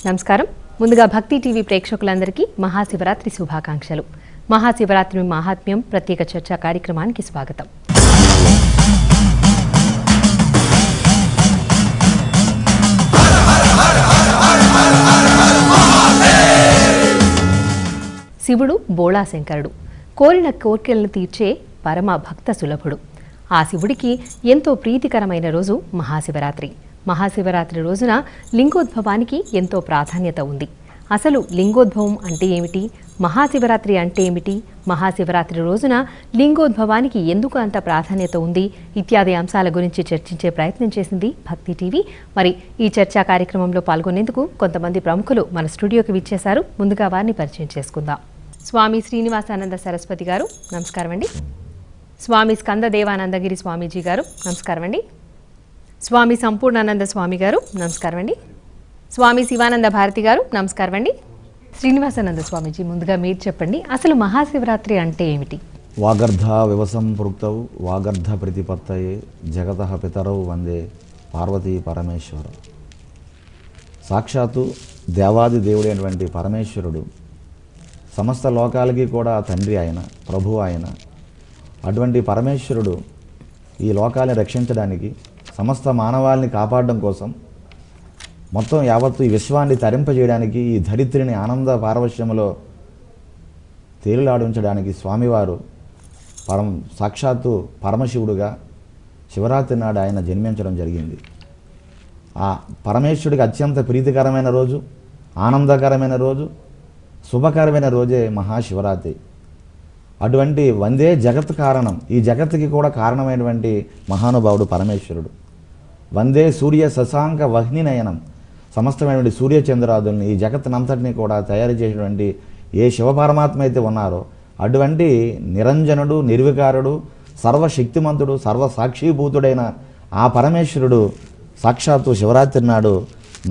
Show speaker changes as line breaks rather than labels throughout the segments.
నమస్కారం. ముందుగా భక్తి టీవీ ప్రేక్షకులందరికీ మహాశివరాత్రి శుభాకాంక్షలు. మహాశివరాత్రి మహాత్మ్యం ప్రత్యేక చర్చా కార్యక్రమానికి స్వాగతం. శివుడు బోళాశంకరుడు, కోరిన కోర్కెలను తీర్చే పరమ భక్త సులభుడు. ఆ శివుడికి ఎంతో ప్రీతికరమైన రోజు మహాశివరాత్రి. మహాశివరాత్రి రోజున లింగోద్భవానికి ఎంతో ప్రాధాన్యత ఉంది. అసలు లింగోద్భవం అంటే ఏమిటి, మహాశివరాత్రి అంటే ఏమిటి, మహాశివరాత్రి రోజున లింగోద్భవానికి ఎందుకు అంత ప్రాధాన్యత ఉంది ఇత్యాది అంశాల గురించి చర్చించే ప్రయత్నం చేసింది భక్తి టీవీ. మరి ఈ చర్చా కార్యక్రమంలో పాల్గొనేందుకు కొంతమంది ప్రముఖులు మన స్టూడియోకి విచ్చేశారు. ముందుగా వారిని పరిచయం చేసుకుందాం. స్వామి శ్రీనివాసానంద సరస్వతి గారు, నమస్కారం అండి. స్వామి స్కంద దేవానందగిరి స్వామీజీ గారు, నమస్కారం అండి. స్వామి సంపూర్ణానంద స్వామి గారు, నమస్కారం అండి. స్వామి శివానంద భారతి గారు, నమస్కారం అండి. శ్రీనివాసానంద స్వామీజీ, ముందుగా మీరు చెప్పండి, అసలు మహాశివరాత్రి అంటే ఏమిటి?
వాగర్ధ వివసంపృక్తౌ వాగర్ధ ప్రతిపత్తయే జగతః పితరౌ వందే పార్వతీ పరమేశ్వర. సాక్షాత్తు దేవాది దేవుడైనటువంటి పరమేశ్వరుడు సమస్త లోకాలకి కూడా తండ్రి ఆయన, ప్రభువు ఆయన. అటువంటి పరమేశ్వరుడు ఈ లోకాన్ని రక్షించడానికి, సమస్త మానవాళిని కాపాడడం కోసం, మొత్తం యావత్తు ఈ విశ్వాన్ని తరింపజేయడానికి, ఈ ధరిత్రిని ఆనంద పారవశ్యములో తేలిలాడించడానికి స్వామివారు సాక్షాత్తు పరమశివుడుగా శివరాత్రి నాడు ఆయన జన్మించడం జరిగింది. ఆ పరమేశ్వరుడికి అత్యంత ప్రీతికరమైన రోజు, ఆనందకరమైన రోజు, శుభకరమైన రోజే మహాశివరాత్రి. అటువంటి వందే జగత్ కారణం, ఈ జగత్తుకి కూడా కారణమైనటువంటి మహానుభావుడు పరమేశ్వరుడు. వందే సూర్య శశాంక వహ్నినయనం, సమస్తమైనటువంటి సూర్యచంద్రాదుల్ని, ఈ జగత్తునంతటిని కూడా తయారు చేసినటువంటి ఏ శివపరమాత్మ అయితే ఉన్నారో అటువంటి నిరంజనుడు, నిర్వికారుడు, సర్వశక్తిమంతుడు, సర్వసాక్షిభూతుడైన ఆ పరమేశ్వరుడు సాక్షాత్తు శివరాత్రి నాడు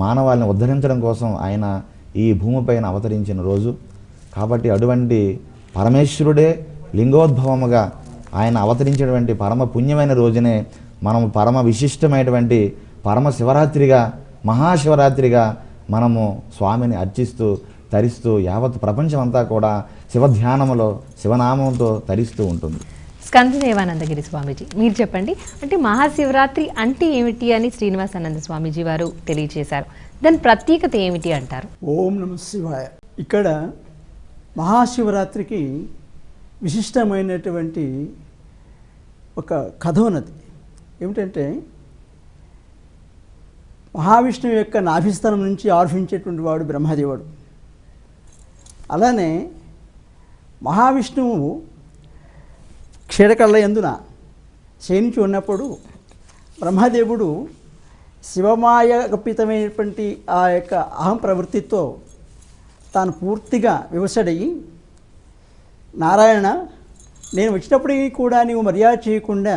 మానవాళిని ఉద్ధరించడం కోసం ఆయన ఈ భూమిపైన అవతరించిన రోజు. కాబట్టి అటువంటి పరమేశ్వరుడే లింగోద్భవముగా ఆయన అవతరించినటువంటి పరమ పుణ్యమైన రోజునే మనం పరమ విశిష్టమైనటువంటి పరమ శివరాత్రిగా, మహాశివరాత్రిగా మనము స్వామిని అర్చిస్తూ తరిస్తూ యావత్ ప్రపంచం అంతా కూడా శివధ్యానములో శివనామంతో తరిస్తూ ఉంటుంది.
స్కందదేవానందగిరి స్వామీజీ, మీరు చెప్పండి, అంటే మహాశివరాత్రి అంటే ఏమిటి అని శ్రీనివాసానంద స్వామీజీ వారు తెలియజేశారు. దాని ప్రత్యేకత ఏమిటి అంటారు?
ఓం నమః శివాయ. ఇక్కడ మహాశివరాత్రికి విశిష్టమైనటువంటి ఒక కథ ఉన్నది. ఏమిటంటే, మహావిష్ణువు యొక్క నాభిస్థానం నుంచి ఆవిర్భించేటువంటి వాడు బ్రహ్మదేవుడు. అలానే మహావిష్ణువు క్షీరకళ్ళ యందున శయనించి ఉన్నప్పుడు బ్రహ్మదేవుడు శివమాయ కల్పితమైనటువంటి ఆ యొక్క అహం ప్రవృత్తితో తాను పూర్తిగా వివశడయ్యి, నారాయణ, నేను వచ్చినప్పటికీ కూడా నీవు మర్యాద చేయకుండా,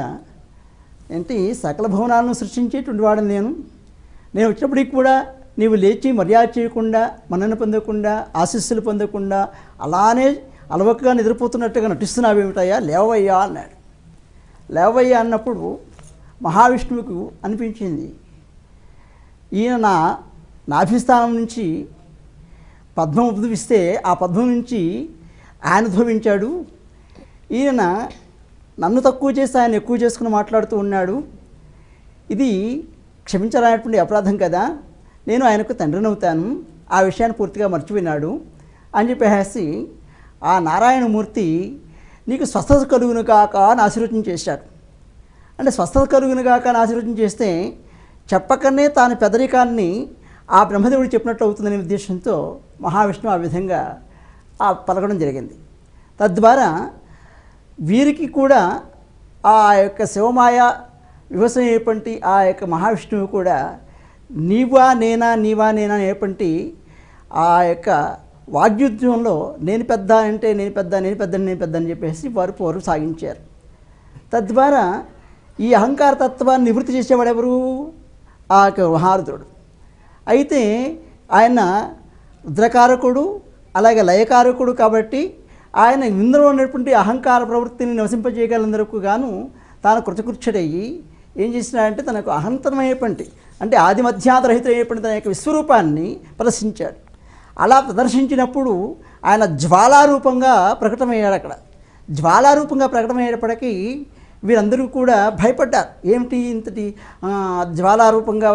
ఏంటి సకల భవనాలను సృష్టించేటువంటి వాడని నేను వచ్చినప్పటికీ కూడా నీవు లేచి మర్యాద చేయకుండా, మన్నన పొందకుండా, ఆశీస్సులు పొందకుండా అలానే అలవకగా నిద్రపోతున్నట్టుగా నటిస్తున్నావేమిటయ్యా, లేవయ్యా అన్నాడు. లేవయ్యా అన్నప్పుడు మహావిష్ణువుకు అనిపించింది, ఈయన నాభిస్థానం నుంచి పద్మం ఉద్భవిస్తే ఆ పద్మం నుంచి ఆయన ఉద్భవించాడు, ఈయన నన్ను తక్కువ చేసి ఆయన ఎక్కువ చేసుకుని మాట్లాడుతూ ఉన్నాడు, ఇది క్షమించరానటువంటి అపరాధం కదా, నేను ఆయనకు తండ్రినవుతాను, ఆ విషయాన్ని పూర్తిగా మర్చిపోయినాడు అని చెప్పేసి ఆ నారాయణమూర్తి నీకు స్వస్థత కలుగును కాక అని ఆశీర్వచనం చేశాడు. అంటే స్వస్థత కలుగును కాక అని ఆశీర్వచనం చేస్తే చెప్పకనే తాను పెదరికాన్ని ఆ బ్రహ్మదేవుడు చెప్పినట్టు అవుతుందనే ఉద్దేశంతో మహావిష్ణువు ఆ విధంగా పలకడం జరిగింది. తద్వారా వీరికి కూడా ఆ యొక్క శివమాయ వివసమైనటువంటి ఆ యొక్క మహావిష్ణువు కూడా నీవా నేనా అనేటువంటి ఆ యొక్క వాగ్యుద్ధ్యంలో నేను పెద్ద అంటే నేను పెద్ద అని చెప్పేసి వారు సాగించారు. తద్వారా ఈ అహంకార తత్వాన్ని నివృత్తి చేసేవాడు ఎవరు? ఆ యొక్క మహారుద్రుడు. అయితే ఆయన రుద్రకారకుడు, అలాగే లయకారకుడు. కాబట్టి ఆయన ఇందులో ఉన్నటువంటి అహంకార ప్రవృత్తిని నివసింపజేయగలందరకు గాను తాను కృతకృత్యుడయ్యి ఏం చేసినాడంటే, తనకు అహంతరమైనటువంటి అంటే ఆది మధ్యాంతరహితమైనటువంటి తన యొక్క విశ్వరూపాన్ని ప్రదర్శించాడు. అలా ప్రదర్శించినప్పుడు ఆయన జ్వాలారూపంగా ప్రకటమయ్యాడు. అక్కడ జ్వాలారూపంగా ప్రకటమయ్యేటప్పటికీ వీరందరూ కూడా భయపడ్డారు. ఏమిటి ఇంతటి జ్వాలారూపంగా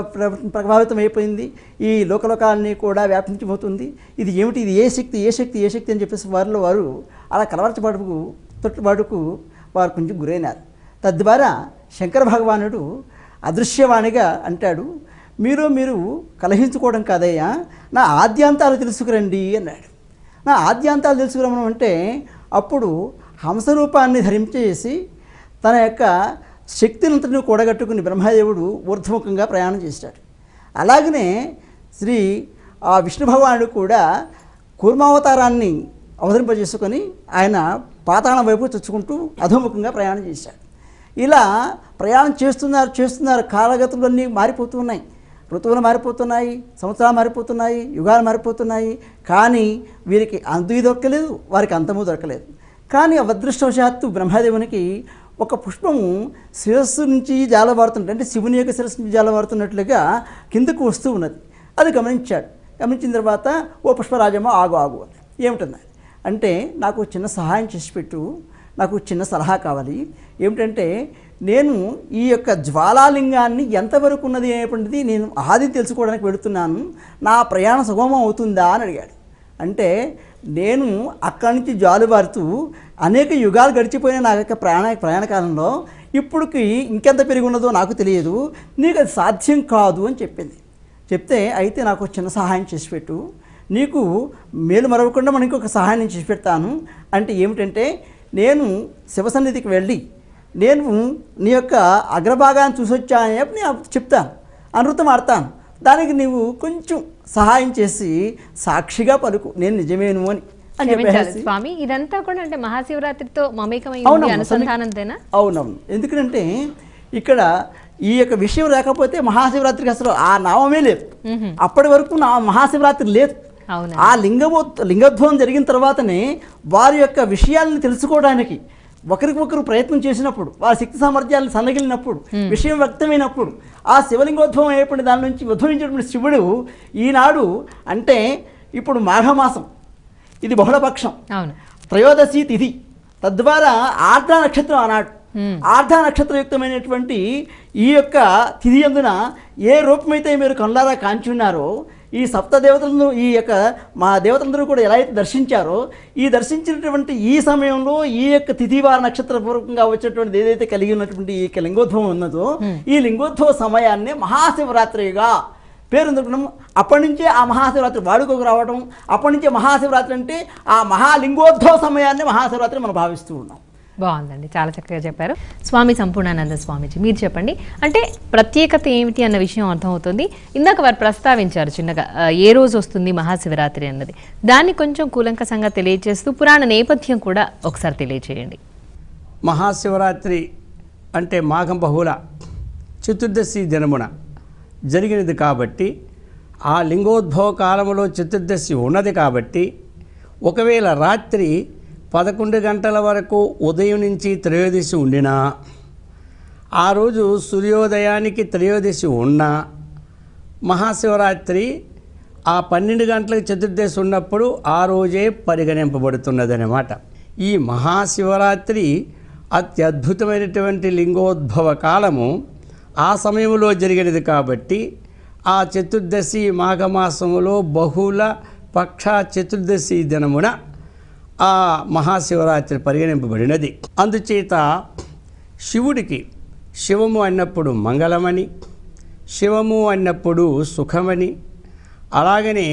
ప్రభావితం అయిపోయింది, ఈ లోకలోకాలని కూడా వ్యాపించిపోతుంది, ఇది ఏమిటి, ఇది ఏ శక్తి ఏ శక్తి ఏ శక్తి అని చెప్పేసి వారిలో వారు అలా కలవరచబడుకు తొట్టుబాటుకు వారు కొంచెం గురైనారు. తద్వారా శంకర భగవానుడు అదృశ్యవాణిగా అంటాడు, మీరు కలహించుకోవడం కాదయ్యా, నా ఆద్యాంతాలు తెలుసుకురండి అన్నాడు. నా ఆద్యాంతాలు తెలుసుకురమడం అంటే అప్పుడు హంసరూపాన్ని ధరించేసి తన యొక్క శక్తినంతటిని కూడగట్టుకుని బ్రహ్మదేవుడు ఊర్ధ్వముఖంగా ప్రయాణం చేశాడు. అలాగనే విష్ణు భగవానుడు కూడా కూర్మావతారాన్ని అవతరింపజేసుకొని ఆయన పాతాళం వైపు చొచ్చుకుంటూ అధోముఖంగా ప్రయాణం చేశాడు. ఇలా ప్రయాణం చేస్తున్నారు. కాలగతులన్నీ మారిపోతున్నాయి, ఋతువులు మారిపోతున్నాయి, సంవత్సరాలు మారిపోతున్నాయి, యుగాలు మారిపోతున్నాయి. కానీ వీరికి అంతు దొరకలేదు, వారికి అంతము దొరకలేదు. కానీ అదృష్టవశాత్తు బ్రహ్మదేవునికి ఒక పుష్పము శిరస్సు నుంచి జాలబారుతున్నట్టు, అంటే శివుని యొక్క శిరస్సు నుంచి జాలబారుతున్నట్లుగా కిందకు వస్తూ ఉన్నది. అది గమనించాడు. గమనించిన తర్వాత, ఓ పుష్పరాజమ్మ ఆగు ఏమిటన్నా అంటే, నాకు చిన్న సహాయం చేసి పెట్టు, నాకు చిన్న సలహా కావాలి. ఏమిటంటే, నేను ఈ యొక్క జ్వాలాలింగాన్ని ఎంతవరకు ఉన్నది అనేటువంటిది నేను ఆది తెలుసుకోవడానికి వెళుతున్నాను, నా ప్రయాణం సుగమం అవుతుందా అని అడిగాడు. అంటే నేను అక్కడి నుంచి జాలుబారుతూ అనేక యుగాలు గడిచిపోయిన నా యొక్క ప్రయాణ కాలంలో ఇప్పుడుకి ఇంకెంత పెరిగి ఉన్నదో నాకు తెలియదు, నీకు అది సాధ్యం కాదు అని చెప్పింది. చెప్తే, అయితే నాకు చిన్న సహాయం చేసి పెట్టు, నీకు మేలు మరవకుండా మనం ఇంకొక సహాయం నేను చేసి పెడతాను. అంటే ఏమిటంటే, నేను శివసన్నిధికి వెళ్ళి నేను నీ యొక్క అగ్రభాగాన్ని చూసొచ్చానని చెప్పి నేను చెప్తాను, అనృతం ఆడతాను, దానికి నీవు కొంచెం సహాయం చేసి సాక్షిగా పలుకు, నేను నిజమేను అని చెప్పేసి.
స్వామి, ఇదంతా కూడా అంటే మహాశివరాత్రితో మమేకమై అనుసంధానంతేనా?
అవునవును. ఎందుకంటే ఇక్కడ ఈ యొక్క విషయం లేకపోతే మహాశివరాత్రికి అసలు ఆ నామమే లేదు. అప్పటి వరకు మహాశివరాత్రి లేదు. ఆ లింగోద్భవం జరిగిన తర్వాతనే వారి యొక్క విషయాలను తెలుసుకోవడానికి ఒకరికొకరు ప్రయత్నం చేసినప్పుడు, వారి శక్తి సామర్థ్యాలను సన్నగిలినప్పుడు, విషయం వ్యక్తమైనప్పుడు, ఆ శివలింగోద్భవం అయ్యేటువంటి దాని నుంచి ఉద్భవించినటువంటి శివుడు ఈనాడు, అంటే ఇప్పుడు మాఘమాసం, ఇది బహుళపక్షం, త్రయోదశి తిథి, తద్వారా ఆర్ద్ర నక్షత్రం అన్నాడు. ఆర్ద్ర నక్షత్రయుక్తమైనటువంటి ఈ యొక్క తిథి యందున ఏ రూపమైతే మీరు కళ్ళారా కాంచున్నారో, ఈ సప్త దేవతలను, ఈ యొక్క మా దేవతలందరూ కూడా ఎలా అయితే దర్శించారో, ఈ దర్శించినటువంటి ఈ సమయంలో ఈ యొక్క తిథివార నక్షత్రపూర్వకంగా వచ్చేటువంటి ఏదైతే కలిగి ఉన్నటువంటి ఈ లింగోద్భవం ఉన్నదో, ఈ లింగోద్భవ సమయాన్నే మహాశివరాత్రిగా పేరు. అప్పటి నుంచే ఆ మహాశివరాత్రి వాడుకోకు రావడం, అప్పటి నుంచే మహాశివరాత్రి అంటే ఆ మహాలింగోద్భవ సమయాన్ని మహాశివరాత్రి మనం భావిస్తూ ఉన్నాం.
బాగుందండి, చాలా చక్కగా చెప్పారు. స్వామి సంపూర్ణానంద స్వామీజీ, మీరు చెప్పండి, అంటే ప్రత్యేకత ఏమిటి అన్న విషయం అర్థమవుతుంది. ఇందాక వారు ప్రస్తావించారు చిన్నగా ఏ రోజు వస్తుంది మహాశివరాత్రి అన్నది, దాన్ని కొంచెం కూలంకసంగా తెలియజేస్తూ పురాణ నేపథ్యం కూడా ఒకసారి తెలియజేయండి.
మహాశివరాత్రి అంటే మాఘం బహుళ చతుర్దశి దినమున జరిగినది కాబట్టి, ఆ లింగోద్భవ కాలంలో చతుర్దశి ఉన్నది కాబట్టి, ఒకవేళ రాత్రి 11 గంటల వరకు ఉదయం నుంచి త్రయోదశి ఉండినా, ఆ రోజు సూర్యోదయానికి త్రయోదశి ఉన్నా, మహాశివరాత్రి ఆ 12 గంటలకు చతుర్దశి ఉన్నప్పుడు ఆ రోజే పరిగణింపబడుతున్నదన్నమాట. ఈ మహాశివరాత్రి అత్యద్భుతమైనటువంటి లింగోద్భవ కాలము ఆ సమయంలో జరిగినది కాబట్టి, ఆ చతుర్దశి మాఘమాసములో బహుళ పక్ష చతుర్దశి దినమున ఆ మహాశివరాత్రి పరిగణింపబడినది. అందుచేత శివుడికి శివము అన్నప్పుడు మంగళమని, శివము అన్నప్పుడు సుఖమని, అలాగనే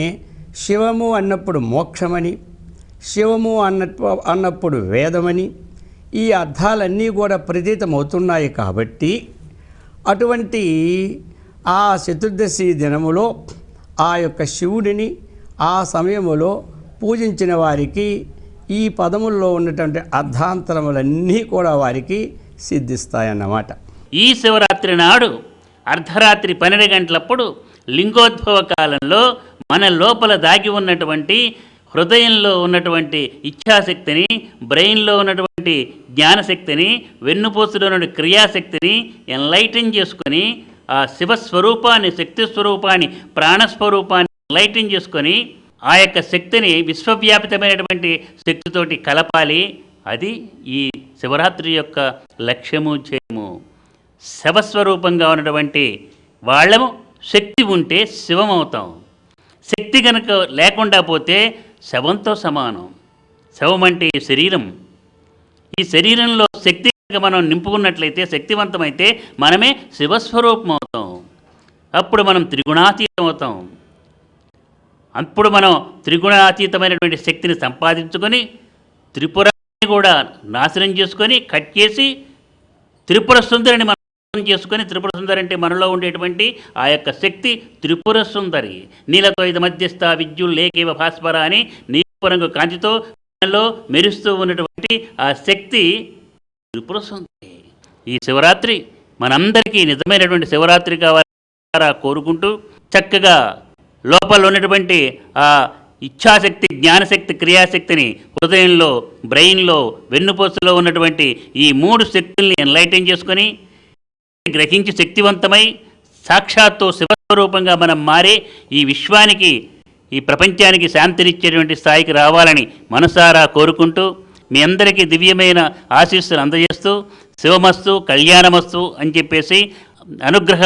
శివము అన్నప్పుడు మోక్షమని, శివము అన్నప్పుడు వేదమని, ఈ అర్థాలన్నీ కూడా ప్రతీతమవుతున్నాయి. కాబట్టి అటువంటి ఆ చతుర్దశి దినములో ఆ యొక్క శివుడిని ఆ సమయములో పూజించిన వారికి ఈ పదముల్లో ఉన్నటువంటి అర్థాంతరములన్నీ కూడా వారికి సిద్ధిస్తాయన్నమాట.
ఈ శివరాత్రి నాడు అర్ధరాత్రి 12 గంటలప్పుడు లింగోద్భవ కాలంలో మన లోపల దాగి ఉన్నటువంటి, హృదయంలో ఉన్నటువంటి ఇచ్ఛాశక్తిని, బ్రెయిన్లో ఉన్నటువంటి జ్ఞానశక్తిని, వెన్నుపూసలో ఉన్న క్రియాశక్తిని ఎన్లైటన్ చేసుకొని ఆ శివస్వరూపాన్ని, శక్తి స్వరూపాన్ని, ప్రాణస్వరూపాన్ని లైటింగ్ చేసుకొని ఆ యొక్క శక్తిని విశ్వవ్యాపితమైనటువంటి శక్తితోటి కలపాలి. అది ఈ శివరాత్రి యొక్క లక్ష్యము, ధ్యేయము. శవస్వరూపంగా ఉన్నటువంటి వాళ్ళము శక్తి ఉంటే శివం అవుతాం. శక్తి కనుక లేకుండా పోతే శవంతో సమానం. శవం అంటే ఈ శరీరం. ఈ శరీరంలో శక్తి మనం నింపుకున్నట్లయితే, శక్తివంతమైతే మనమే శివస్వరూపం అవుతాం. అప్పుడు మనం త్రిగుణాతీతం అవుతాం. అప్పుడు మనం త్రిగుణాతీతమైనటువంటి శక్తిని సంపాదించుకొని త్రిపురాన్ని కూడా నాశనం చేసుకొని కట్ చేసి త్రిపుర సుందరిని మనం చేసుకొని, త్రిపుర సుందరి అంటే మనలో ఉండేటువంటి ఆ యొక్క శక్తి త్రిపుర సుందరి. నీలతో ఇది మధ్యస్థ విద్యుల్లేకేవ భాస్వర అని నీలపు రంగు కాంతితో మనలో మెరుస్తూ ఉన్నటువంటి ఆ శక్తి త్రిపుర సుందరి. ఈ శివరాత్రి మనందరికీ నిజమైనటువంటి శివరాత్రి కావాలా కోరుకుంటూ, చక్కగా లోపల ఉన్నటువంటి ఆ ఇచ్ఛాశక్తి, జ్ఞానశక్తి, క్రియాశక్తిని హృదయంలో, బ్రెయిన్లో, వెన్నుపూసలో ఉన్నటువంటి ఈ 3 శక్తుల్ని ఎన్లైటన్ చేసుకొని గ్రహించి శక్తివంతమై సాక్షాత్తు శివస్వరూపంగా మనం మారే ఈ విశ్వానికి, ఈ ప్రపంచానికి శాంతినిచ్చేటువంటి స్థాయికి రావాలని మనసారా కోరుకుంటూ, మీ అందరికీ దివ్యమైన ఆశీస్సులు అందజేస్తూ, శివమస్తు కళ్యాణమస్తు అని చెప్పేసి అనుగ్రహ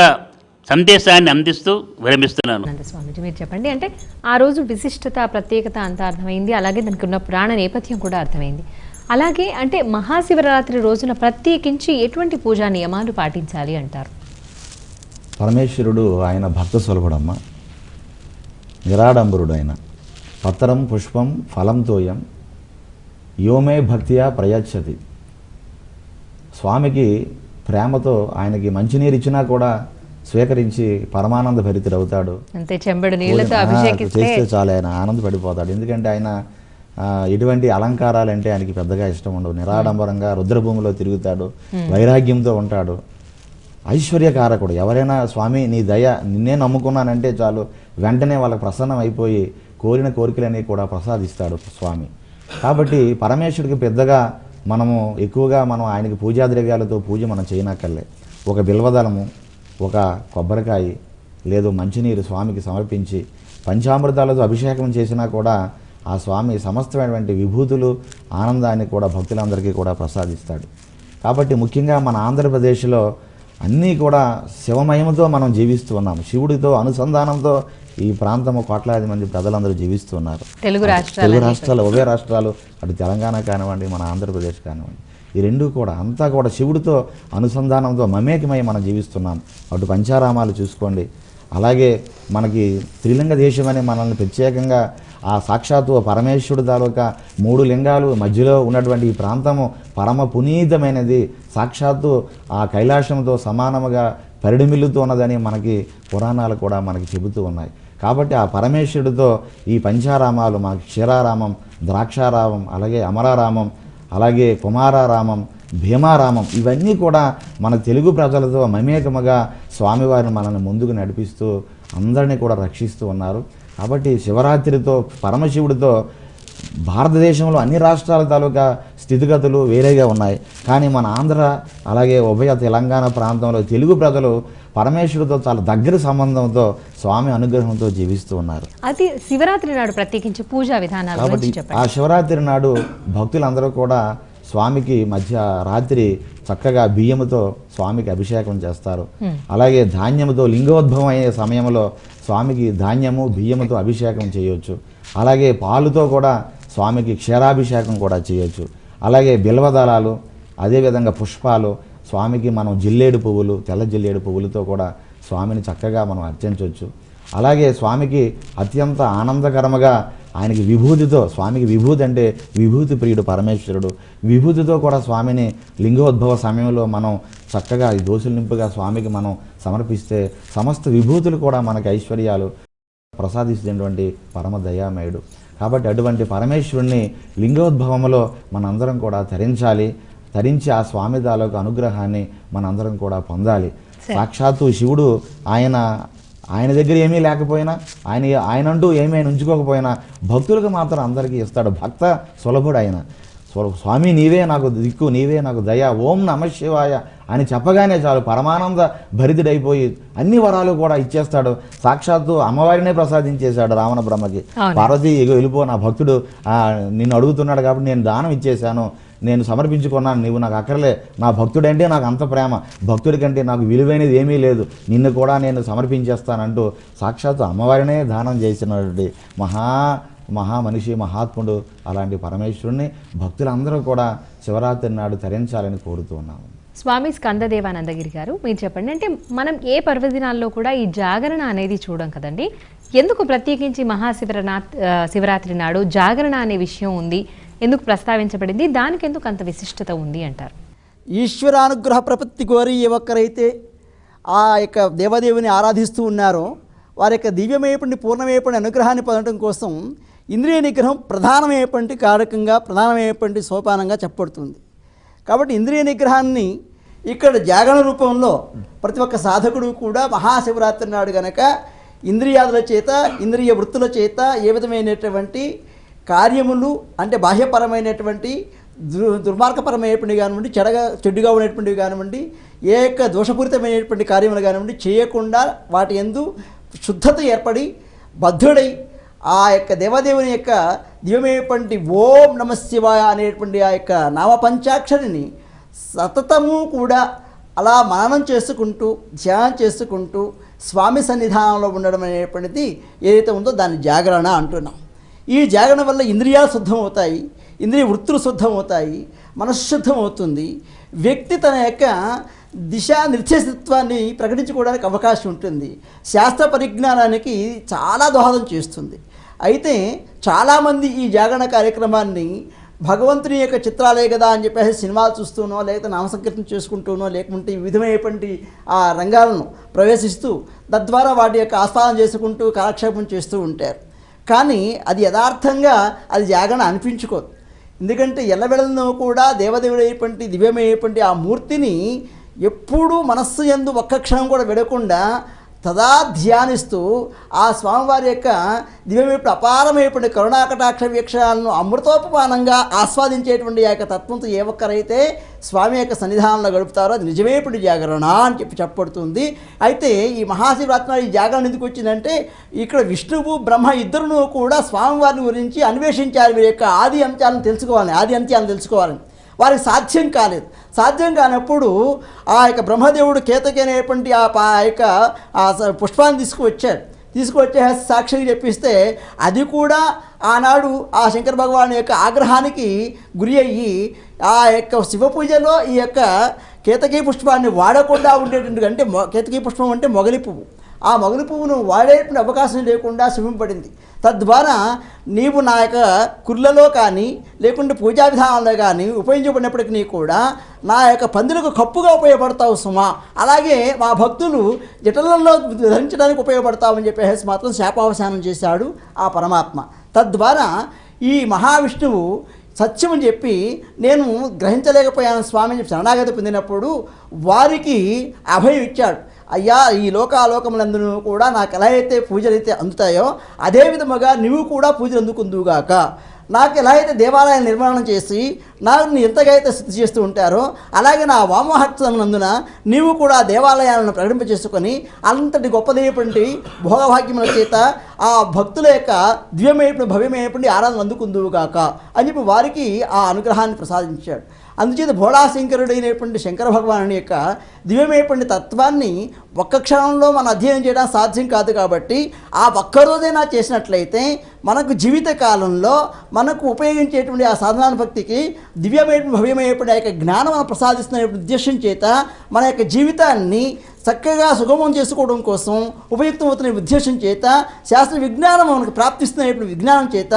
సందేశాన్ని అందిస్తూ విరమిస్తున్నాను.
స్వామీజీ, మీరు చెప్పండి. అంటే ఆ రోజు విశిష్టత, ప్రత్యేకత అంతా అర్థమైంది, అలాగే దానికి ఉన్న పురాణ నేపథ్యం కూడా అర్థమైంది. అలాగే అంటే మహాశివరాత్రి రోజున ప్రత్యేకించి ఎటువంటి పూజా నియమాలు పాటించాలి అంటారు?
పరమేశ్వరుడు ఆయన భక్త సులభుడమ్మ, నిరాడంబరుడు. ఆయన పత్రం పుష్పం ఫలం తోయం యోమే భక్తియా ప్రయచ్చతి. స్వామికి ప్రేమతో ఆయనకి మంచినీరు ఇచ్చినా కూడా స్వీకరించి పరమానంద భరితుడవుతాడు.
అంతే, చెంబడు నీళ్లతో అభిషేకిస్తే
చాలు ఆయన ఆనందపడిపోతాడు. ఎందుకంటే ఆయన ఎటువంటి అలంకారాలు అంటే ఆయనకి పెద్దగా ఇష్టం ఉండవు. నిరాడంబరంగా రుద్రభూమిలో తిరుగుతాడు, వైరాగ్యంతో ఉంటాడు, ఐశ్వర్యకారకుడు. ఎవరైనా స్వామి నీ దయ, నిన్నే నమ్ముకున్నానంటే చాలు వెంటనే వాళ్ళకి ప్రసన్నం అయిపోయి కోరిన కోరికలన్నీ కూడా ప్రసాదిస్తాడు స్వామి. కాబట్టి పరమేశ్వరుడికి పెద్దగా మనము ఎక్కువగా ఆయనకి పూజా ద్రవ్యాలతో పూజ మనం చేయనక్కర్లే. ఒక బిల్వదళము, ఒక కొబ్బరికాయ, లేదు మంచినీరు స్వామికి సమర్పించి పంచామృతాలతో అభిషేకం చేసినా కూడా ఆ స్వామి సమస్తమైనటువంటి విభూతులు, ఆనందాన్ని కూడా భక్తులందరికీ కూడా ప్రసాదిస్తాడు. కాబట్టి ముఖ్యంగా మన ఆంధ్రప్రదేశ్లో అన్నీ కూడా శివమయంతో మనం జీవిస్తూ ఉన్నాం. శివుడితో అనుసంధానంతో ఈ ప్రాంతము కోట్లాది మంది ప్రజలందరూ జీవిస్తున్నారు.
తెలుగు
రాష్ట్రాలు, ఉభయ రాష్ట్రాలు, అటు తెలంగాణ కానివ్వండి, మన ఆంధ్రప్రదేశ్ కానివ్వండి, ఈ రెండు కూడా అంతా కూడా శివుడితో అనుసంధానంతో మమేకమై మనం జీవిస్తున్నాం. అటు పంచారామాలు చూసుకోండి, అలాగే మనకి త్రిలింగ దేశం అని మనల్ని ప్రత్యేకంగా ఆ సాక్షాత్తు పరమేశ్వరుడు తాలూకా 3 లింగాలు మధ్యలో ఉన్నటువంటి ఈ ప్రాంతము పరమ పునీతమైనది, సాక్షాత్తు ఆ కైలాసంతో సమానముగా పరిడిమిల్లుతూ ఉన్నదని మనకి పురాణాలు కూడా మనకి చెబుతూ ఉన్నాయి. కాబట్టి ఆ పరమేశ్వరుడితో ఈ పంచారామాలు, మనకి క్షీరారామం, ద్రాక్షారామం, అలాగే అమరారామం, అలాగే కుమారారామం, భీమారామం, ఇవన్నీ కూడా మన తెలుగు ప్రజలతో మమేకముగా స్వామివారిని మనల్ని ముందుకు నడిపిస్తూ అందరినీ కూడా రక్షిస్తూ ఉన్నారు. కాబట్టి శివరాత్రితో, పరమశివుడితో భారతదేశంలో అన్ని రాష్ట్రాల తాలూకా స్థితిగతులు వేరేగా ఉన్నాయి. కానీ మన ఆంధ్ర, అలాగే ఉభయ తెలంగాణ ప్రాంతంలో తెలుగు ప్రజలు పరమేశ్వరుడితో చాలా దగ్గర సంబంధంతో స్వామి అనుగ్రహంతో జీవిస్తూ ఉన్నారు.
అది శివరాత్రి నాడు ప్రత్యేకించి పూజా విధానాలు
కాబట్టి ఆ శివరాత్రి నాడు భక్తులందరూ కూడా స్వామికి మధ్య రాత్రి చక్కగా బియ్యముతో స్వామికి అభిషేకం చేస్తారు. అలాగే ధాన్యముతో లింగోద్భవం అయ్యే సమయంలో స్వామికి ధాన్యము, బియ్యముతో అభిషేకం చేయొచ్చు. అలాగే పాలుతో కూడా స్వామికి క్షీరాభిషేకం కూడా చేయొచ్చు. అలాగే బిల్వదళాలు, అదేవిధంగా పుష్పాలు, స్వామికి మనం జిల్లేడు పువ్వులు, తెల్ల జిల్లేడు పువ్వులతో కూడా స్వామిని చక్కగా మనం అర్చించవచ్చు. అలాగే స్వామికి అత్యంత ఆనందకరముగా ఆయనకి విభూతితో, స్వామికి విభూతి అంటే విభూతి ప్రియుడు పరమేశ్వరుడు, విభూతితో కూడా స్వామిని లింగోద్భవ సమయంలో మనం చక్కగా ఈ దోసులు నింపుగా స్వామికి మనం సమర్పిస్తే సమస్త విభూతులు కూడా మనకి ఐశ్వర్యాలు ప్రసాదిస్తున్నటువంటి పరమ దయామయుడు. కాబట్టి అటువంటి పరమేశ్వరుణ్ణి లింగోద్భవంలో మనందరం కూడా తరించి ఆ స్వామి తాలూకు అనుగ్రహాన్ని మనందరం కూడా పొందాలి. సాక్షాత్తు శివుడు ఆయన దగ్గర ఏమీ లేకపోయినా, ఆయనంటూ ఏమీ ఉంచుకోకపోయినా భక్తులకు మాత్రం అందరికీ ఇస్తాడు. భక్త సులభుడు ఆయన. స్వామి నీవే నాకు దిక్కు, నీవే నాకు దయ, ఓం నమ శివాయ అని చెప్పగానే చాలు పరమానంద భరితుడైపోయి అన్ని వరాలు కూడా ఇచ్చేస్తాడు. సాక్షాత్తు అమ్మవారినే ప్రసాదించేశాడు రావణ బ్రహ్మకి. పార్వతి వెళ్ళిపో, నా భక్తుడు నిన్ను అడుగుతున్నాడు కాబట్టి నేను దానం ఇచ్చేశాను, నేను సమర్పించుకున్నాను, నీవు నాకు అక్కర్లే, నా భక్తుడంటే నాకు అంత ప్రేమ, భక్తుడి కంటే నాకు విలువైనది ఏమీ లేదు, నిన్ను కూడా నేను సమర్పించేస్తానంటూ సాక్షాత్తు అమ్మవారినే దానం చేసినటువంటి మహా మనిషి, మహాత్ముడు. అలాంటి పరమేశ్వరుణ్ణి భక్తులందరూ కూడా శివరాత్రి నాడు తరించాలని కోరుతూ ఉన్నాము.
స్వామి స్కందదేవానందగిరి గారు, మీరు చెప్పండి, అంటే మనం ఏ పర్వదినాల్లో కూడా ఈ జాగరణ అనేది చూడం కదండి, ఎందుకు ప్రత్యేకించి శివరాత్రి నాడు జాగరణ అనే విషయం ఉంది, ఎందుకు ప్రస్తావించబడింది, దానికి ఎందుకు అంత విశిష్టత ఉంది అంటారు?
ఈశ్వరానుగ్రహ ప్రపత్తి కోరి ఏ ఒక్కరైతే ఆ యొక్క దేవదేవుని ఆరాధిస్తూ ఉన్నారో వారి యొక్క దివ్యమైనటువంటి పూర్ణమైనటువంటి అనుగ్రహాన్ని పొందడం కోసం ఇంద్రియ నిగ్రహం ప్రధానమైనటువంటి కారకంగా, ప్రధానమైనటువంటి సోపానంగా చెప్పబడుతుంది. కాబట్టి ఇంద్రియ నిగ్రహాన్ని ఇక్కడ జాగరణ రూపంలో ప్రతి ఒక్క సాధకుడు కూడా మహాశివరాత్రి నాడు గనక ఇంద్రియాదుల చేత, ఇంద్రియ వృత్తుల చేత ఏ విధమైనటువంటి కార్యములు అంటే బాహ్యపరమైనటువంటి దుర్మార్గపరమైనటువంటివి కానివ్వండి, చెడుగా ఉన్నటువంటివి కానివ్వండి, ఏ యొక్క దోషపూరితమైనటువంటి కార్యములు కానివ్వండి చేయకుండా వాటి యందు శుద్ధత ఏర్పడి బద్ధుడై ఆ యొక్క దేవదేవుని యొక్క దివ్యమైనటువంటి ఓం నమ శివాయ అనేటువంటి ఆ యొక్క నామపంచాక్షరిని సతతము కూడా అలా మననం చేసుకుంటూ, ధ్యానం చేసుకుంటూ స్వామి సన్నిధానంలో ఉండడం అనేటువంటిది ఏదైతే ఉందో దాన్ని జాగరణ అంటున్నాం. ఈ జాగరణ వల్ల ఇంద్రియాలు శుద్ధమవుతాయి, ఇంద్రియ వృత్తులు శుద్ధమవుతాయి, మనశ్శుద్ధం అవుతుంది. వ్యక్తి తన యొక్క దిశా నిర్దేశిత్వాన్ని ప్రకటించుకోవడానికి అవకాశం ఉంటుంది. శాస్త్ర పరిజ్ఞానానికి చాలా దోహదం చేస్తుంది. అయితే చాలామంది ఈ జాగరణ కార్యక్రమాన్ని భగవంతుని యొక్క చిత్రాలే కదా అని చెప్పేసి సినిమాలు చూస్తూనో, లేకపోతే నామసంకీర్తన చేసుకుంటూనో, లేకుంటే వివిధమైనటువంటి ఆ రంగాలను ప్రవేశిస్తూ తద్వారా వాటి యొక్క ఆస్వాదన చేసుకుంటూ కాలక్షేపం చేస్తూ ఉంటారు. కానీ అది యథార్థంగా అది జాగరణ అనిపించుకోదు. ఎందుకంటే ఎల్లవెళ్ళను కూడా దేవదేవుడైనటువంటి దివ్యమైనటువంటి ఆ మూర్తిని ఎప్పుడూ మనస్సు యందు ఒక్క క్షణం కూడా విడకుండా తదా ధ్యానిస్తూ ఆ స్వామివారి యొక్క దివ్యమైనప్పుడు అపారమైనటువంటి కరుణాకటాక్ష వీక్షణాలను అమృతోపమానంగా ఆస్వాదించేటువంటి ఆ యొక్క తత్వంతో ఏ ఒక్కరైతే స్వామి యొక్క సన్నిధానంలో గడుపుతారో అది నిజమైనటువంటి జాగరణ అని చెప్పబడుతుంది. అయితే ఈ మహాశివరాత్రి ఈ జాగరణ ఎందుకు వచ్చిందంటే ఇక్కడ విష్ణువు బ్రహ్మ ఇద్దరును కూడా స్వామివారిని గురించి అన్వేషించారు. వీరి యొక్క ఆది అంత్యాలను తెలుసుకోవాలని వారికి సాధ్యం కాలేదు. సాధ్యం కానప్పుడు ఆ యొక్క బ్రహ్మదేవుడు కేతకి అనేటువంటి ఆ యొక్క పుష్పాన్ని తీసుకువచ్చే సాక్షికి చెప్పిస్తే అది కూడా ఆనాడు ఆ శంకర భగవాన్ యొక్క ఆగ్రహానికి గురి అయ్యి ఆ యొక్క శివ పూజలో ఈ యొక్క కేతకీ పుష్పాన్ని వాడకుండా ఉండేటువంటి, అంటే కేతకీ పుష్పం అంటే మొగలి పువ్వు, ఆ మొగలి పువ్వును వాడేటువంటి అవకాశం లేకుండా శివింపడింది. తద్వారా నీవు నా యొక్క కుర్లలో కానీ లేకుంటే పూజా విధానంలో కానీ ఉపయోగించబడినప్పటికీ కూడా నా యొక్క పందులకు కప్పుగా ఉపయోగపడతావు సుమా, అలాగే మా భక్తులు జటలలో ధరించడానికి ఉపయోగపడతామని చెప్పేసి మాత్రం శాపావసానం చేశాడు ఆ పరమాత్మ. తద్వారా ఈ మహావిష్ణువు సత్యమని చెప్పి నేను గ్రహించలేకపోయాను స్వామి అని చెప్పి శరణాగతి పొందినప్పుడు వారికి అభయం ఇచ్చాడు. అయ్యా, ఈ లోకాలోకములందును కూడా నాకు ఎలా అయితే పూజలు అయితే అందుతాయో అదే విధముగా నువ్వు కూడా పూజలు అందుకుందువుగాక. నాకు ఎలా అయితే దేవాలయం నిర్మాణం చేసి నాకు ఎంతగా అయితే స్థితి చేస్తూ ఉంటారో అలాగే నా వామహస్తమునందున నీవు కూడా దేవాలయాలను ప్రకటింపచేసుకొని అంతటి గొప్పదైనటువంటి భోగభాగ్యముల చేత ఆ భక్తుల యొక్క దివ్యమైనటువంటి భవ్యమైనటువంటి ఆరాధన అందుకుందువుగాక అని చెప్పి వారికి ఆ అనుగ్రహాన్ని ప్రసాదించాడు. అందుచేత భోళాశంకరుడైనటువంటి శంకర భగవానుని యొక్క దివ్యమైనటువంటి తత్వాన్ని ఒక్క క్షణంలో మనం అధ్యయనం చేయడం సాధ్యం కాదు. కాబట్టి ఆ ఒక్కరోజైనా చేసినట్లయితే మనకు జీవిత కాలంలో మనకు ఉపయోగించేటువంటి ఆ సాధనానుభక్తికి దివ్యమైన భవ్యమైనటువంటి ఆ యొక్క జ్ఞానం మనం ప్రసాదిస్తున్న ఉద్దేశం చేత మన యొక్క జీవితాన్ని చక్కగా సుగమం చేసుకోవడం కోసం ఉపయుక్తమవుతున్న ఉద్దేశం చేత శాస్త్ర విజ్ఞానం మనకు ప్రాప్తిస్తున్నటువంటి విజ్ఞానం చేత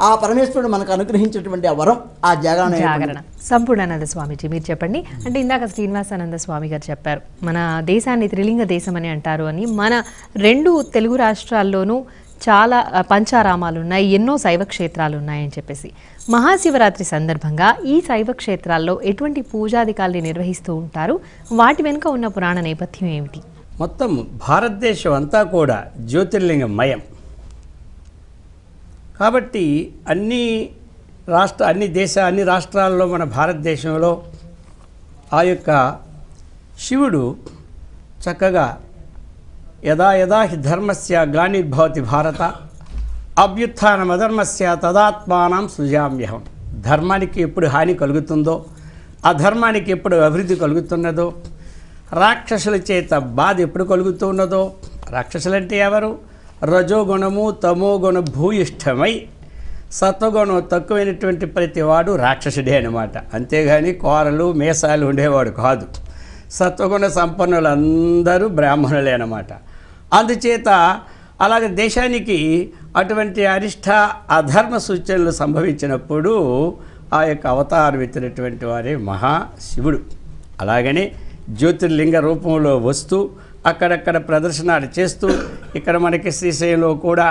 ఆ పరమేశ్వరుడు మనకు అనుగ్రహించినటువంటి ఆ వరం ఆ జాగరణ.
సంపూర్ణానంద స్వామిజీ, మీరు చెప్పండి. అంటే ఇందాక శ్రీనివాసానంద స్వామి గారు చెప్పారు మన దేశాన్ని త్రిలింగ దేశం అని అంటారు అని. మన 2 తెలుగు రాష్ట్రాల్లోనూ చాలా పంచారామాలు ఉన్నాయి, ఎన్నో శైవ క్షేత్రాలు ఉన్నాయని చెప్పేసి మహాశివరాత్రి సందర్భంగా ఈ శైవ క్షేత్రాల్లో ఎటువంటి పూజాధికాల్ని నిర్వహిస్తూ ఉంటారు, వాటి వెనుక ఉన్న పురాణ నేపథ్యం ఏమిటి?
మొత్తం భారతదేశం అంతా కూడా జ్యోతిర్లింగమయం కాబట్టి అన్ని అన్ని రాష్ట్రాల్లో మన భారతదేశంలో ఆ యొక్క శివుడు చక్కగా యదా యదా హి ధర్మస్య గ్లానిర్భవతి భారత అభ్యుత్థానమధర్మస్య తదాత్మానం సృజామ్యహం. ధర్మానికి ఎప్పుడు హాని కలుగుతుందో, అధర్మానికి ఎప్పుడు అభివృద్ధి కలుగుతున్నదో, రాక్షసుల చేత బాధ ఎప్పుడు కలుగుతున్నదో, రాక్షసులంటే ఎవరు? రజోగుణము తమోగుణ భూయిష్టమై సత్వగుణం తక్కువైనటువంటి ప్రతివాడు రాక్షసుడే అన్నమాట. అంతేగాని కోరలు మేసాలు ఉండేవాడు కాదు. సత్వగుణ సంపన్నులందరూ బ్రాహ్మణులే అన్నమాట. అందుచేత అలాగే దేశానికి అటువంటి అరిష్ట అధర్మ సూచనలు సంభవించినప్పుడు ఆ యొక్క అవతారం ఎత్తినటువంటి వారే మహాశివుడు. అలాగనే జ్యోతిర్లింగ రూపంలో వస్తూ అక్కడక్కడ ప్రదర్శనలు చేస్తూ ఇక్కడ మనకి శ్రీశైలంలో కూడా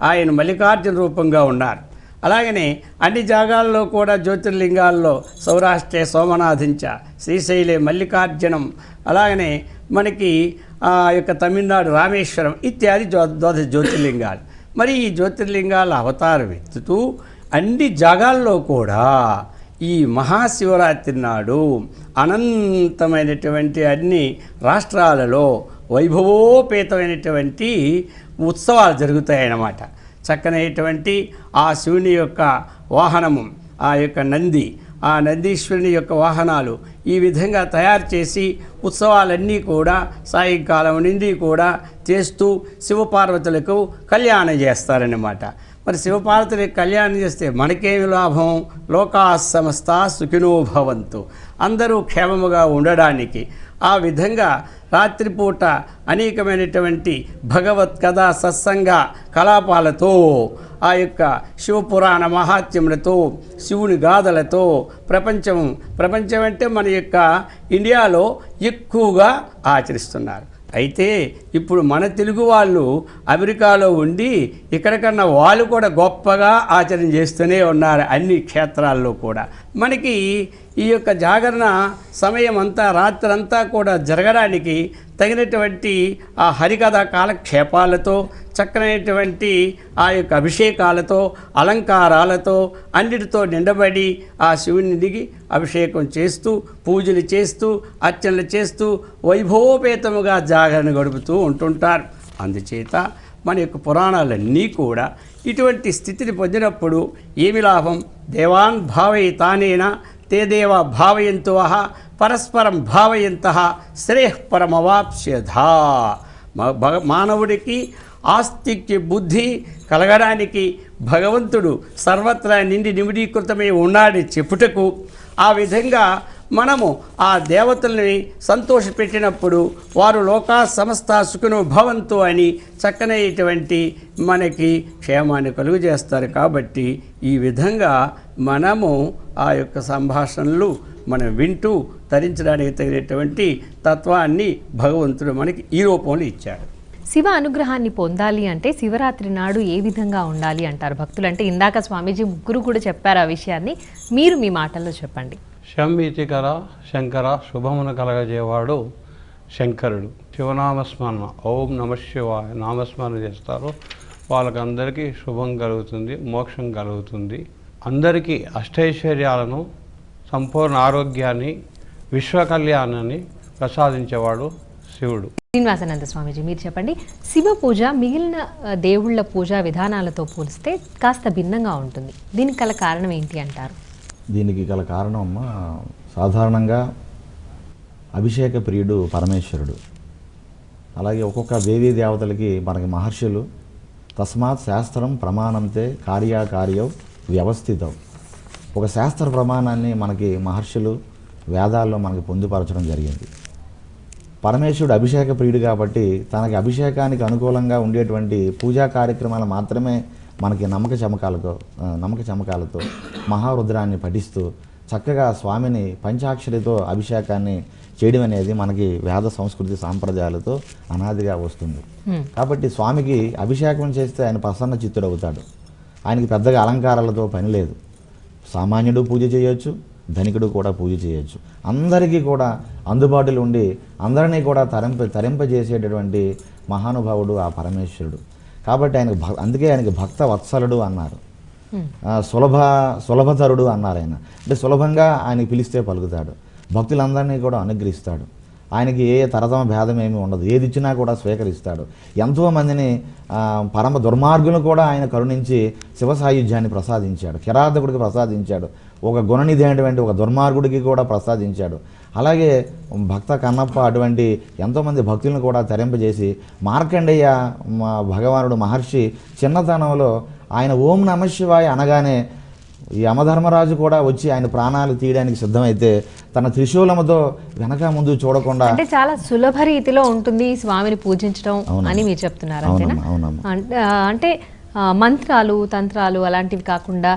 ఆయన మల్లికార్జున రూపంగా ఉన్నారు. అలాగనే అన్ని జాగాల్లో కూడా జ్యోతిర్లింగాల్లో సౌరాష్ట్రే సోమనాథించ, శ్రీశైలే మల్లికార్జునం, అలాగనే మనకి యొక్క తమిళనాడు రామేశ్వరం ఇత్యాది ద్వాదశ జ్యోతిర్లింగాలు. మరి ఈ జ్యోతిర్లింగాల అవతారం ఎత్తుతూ అన్ని జాగాల్లో కూడా ఈ మహాశివరాత్రి నాడు అనంతమైనటువంటి అన్ని రాష్ట్రాలలో వైభవోపేతమైనటువంటి ఉత్సవాలు జరుగుతాయన్నమాట. చక్కనైనటువంటి ఆ శివుని యొక్క వాహనము, ఆ యొక్క నంది, ఆ నందీశ్వరుని యొక్క వాహనాలు ఈ విధంగా తయారు చేసి ఉత్సవాలన్నీ కూడా సాయంకాలం నుండి కూడా చేస్తూ శివపార్వతులకు కళ్యాణం చేస్తారన్నమాట. మరి శివపార్వతులకు కళ్యాణం చేస్తే మనకేమి లాభం? లోకా సమస్త సుఖినో భవంతు, అందరూ క్షేమముగా ఉండడానికి. ఆ విధంగా రాత్రిపూట అనేకమైనటువంటి భగవత్ కథ సత్సంగ కలాపాలతో, ఆ యొక్క శివపురాణ మహాత్మ్యములతో, శివుని గాథలతో ప్రపంచం అంటే మన యొక్క ఇండియాలో ఎక్కువగా ఆచరిస్తున్నారు. అయితే ఇప్పుడు మన తెలుగు వాళ్ళు అమెరికాలో ఉండి ఇక్కడికన్నా వాళ్ళు కూడా గొప్పగా ఆచరణ చేస్తూనే ఉన్నారు అన్ని క్షేత్రాల్లో కూడా. మనకి ఈ యొక్క జాగరణ సమయం అంతా రాత్రంతా కూడా జరగడానికి తగినటువంటి ఆ హరికథ కాలక్షేపాలతో, చక్కనైనటువంటి ఆ యొక్క అభిషేకాలతో, అలంకారాలతో అన్నిటితో నిండబడి ఆ శివుని దిగి అభిషేకం చేస్తూ, పూజలు చేస్తూ, అర్చనలు చేస్తూ వైభవోపేతముగా జాగరణ గడుపుతూ ఉంటుంటారు. అందుచేత మన యొక్క పురాణాలన్నీ కూడా ఇటువంటి స్థితిని పొందినప్పుడు ఏమి లాభం? దేవాన్ భావయితానేన తే దేవ భావయంతువః పరస్పరం భావయంతః శ్రేయఃపరమవాప్స్యథా. మానవుడికి ఆస్తిక్య బుద్ధి కలగడానికి భగవంతుడు సర్వత్రా నిండి నిమిడీకృతమై ఉన్నాడని చెప్పుటకు, ఆ విధంగా మనము ఆ దేవతల్ని సంతోషపెట్టినప్పుడు వారు లోకా సమస్త సుఖినో భవంతు అని చక్కనైనటువంటి మనకి క్షేమాన్ని కలుగు చేస్తారు. కాబట్టి ఈ విధంగా మనము ఆ యొక్క సంభాషణలు మనం వింటూ తరించడానికి తగినటువంటి తత్వాన్ని భగవంతుడు మనకి ఈ రూపంలో ఇచ్చాడు.
శివ అనుగ్రహాన్ని పొందాలి అంటే శివరాత్రి నాడు ఏ విధంగా ఉండాలి అంటారు భక్తులు? అంటే ఇందాక స్వామీజీ ముగ్గురు కూడా చెప్పారు ఆ విషయాన్ని, మీరు మీ మాటల్లో చెప్పండి.
శంభీతికర శంకర శుభమును కలగజేవాడు శంకరుడు. శివనామస్మరణ, ఓం నమ శివాయ నామస్మరణ చేస్తారు, వాళ్ళకందరికీ శుభం కలుగుతుంది, మోక్షం కలుగుతుంది. అందరికీ అష్టైశ్వర్యాలను, సంపూర్ణ ఆరోగ్యాన్ని, విశ్వ కళ్యాణాన్ని ప్రసాదించేవాడు శివుడు.
శ్రీనివాసానంద స్వామీజీ మీరు చెప్పండి. శివ పూజ మిగిలిన దేవుళ్ళ పూజా విధానాలతో పోలిస్తే కాస్త భిన్నంగా ఉంటుంది. దీనికి గల కారణం ఏంటి అంటారు?
దీనికి గల కారణం అమ్మ, సాధారణంగా అభిషేక ప్రియుడు పరమేశ్వరుడు. అలాగే ఒక్కొక్క దేవీ దేవతలకి మనకి మహర్షులు తస్మాత్ శాస్త్రం ప్రమాణంతే కార్యాకార్యౌ వ్యవస్థితం. ఒక శాస్త్ర ప్రమాణాన్ని మనకి మహర్షులు వేదాల్లో మనకి పొందుపరచడం జరిగింది. పరమేశ్వరుడు అభిషేక ప్రియుడు కాబట్టి తనకి అభిషేకానికి అనుకూలంగా ఉండేటువంటి పూజా కార్యక్రమాలు మాత్రమే మనకి నమ్మక చమకాలతో మహారుద్రాన్ని పఠిస్తూ చక్కగా స్వామిని పంచాక్షరితో అభిషేకాన్ని చేయడం అనేది మనకి వేద సంస్కృతి సాంప్రదాయాలతో అనాదిగా వస్తుంది. కాబట్టి స్వామికి అభిషేకం చేస్తే ఆయన ప్రసన్న చిత్తుడవుతాడు. ఆయనకి పెద్దగా అలంకారాలతో పని లేదు. సామాన్యుడు పూజ చేయొచ్చు, ధనికుడు కూడా పూజ చేయొచ్చు. అందరికీ కూడా అందుబాటులో ఉండి అందరినీ కూడా తరింపజేసేటటువంటి మహానుభావుడు ఆ పరమేశ్వరుడు. కాబట్టి అందుకే ఆయనకి భక్త వత్సలుడు అన్నారు. సులభతరుడు అన్నారు ఆయన. అంటే సులభంగా ఆయనకి పిలిస్తే పలుకుతాడు, భక్తులందరినీ కూడా అనుగ్రహిస్తాడు, ఆయనకి ఏ తరతమ భేదం ఏమీ ఉండదు, ఏది ఇచ్చినా కూడా స్వీకరిస్తాడు. ఎంతోమందిని పరమ దుర్మార్గులను కూడా ఆయన కరుణించి శివ సాయుధ్యాన్ని ప్రసాదించాడు, కిరాతకుడికి ప్రసాదించాడు, ఒక గుణనిధి అయినటువంటి ఒక దుర్మార్గుడికి కూడా ప్రసాదించాడు. అలాగే భక్త కన్నప్ప అటువంటి ఎంతోమంది భక్తులను కూడా తరింపజేసి మార్కండేయ భగవానుడు మహర్షి చిన్నతనంలో ఆయన ఓం నమశివాయ అనగానే ఈ యమధర్మరాజు కూడా వచ్చి ఆయన ప్రాణాలు తీయడానికి సిద్ధమైతే తన త్రిశూలముతో వెనక ముందు చూడకుండా,
అంటే చాలా సులభ రీతిలో ఉంటుంది స్వామిని పూజించడం అని మీరు చెప్తున్నారు అంతేనా? అంటే మంత్రాలు తంత్రాలు అలాంటివి కాకుండా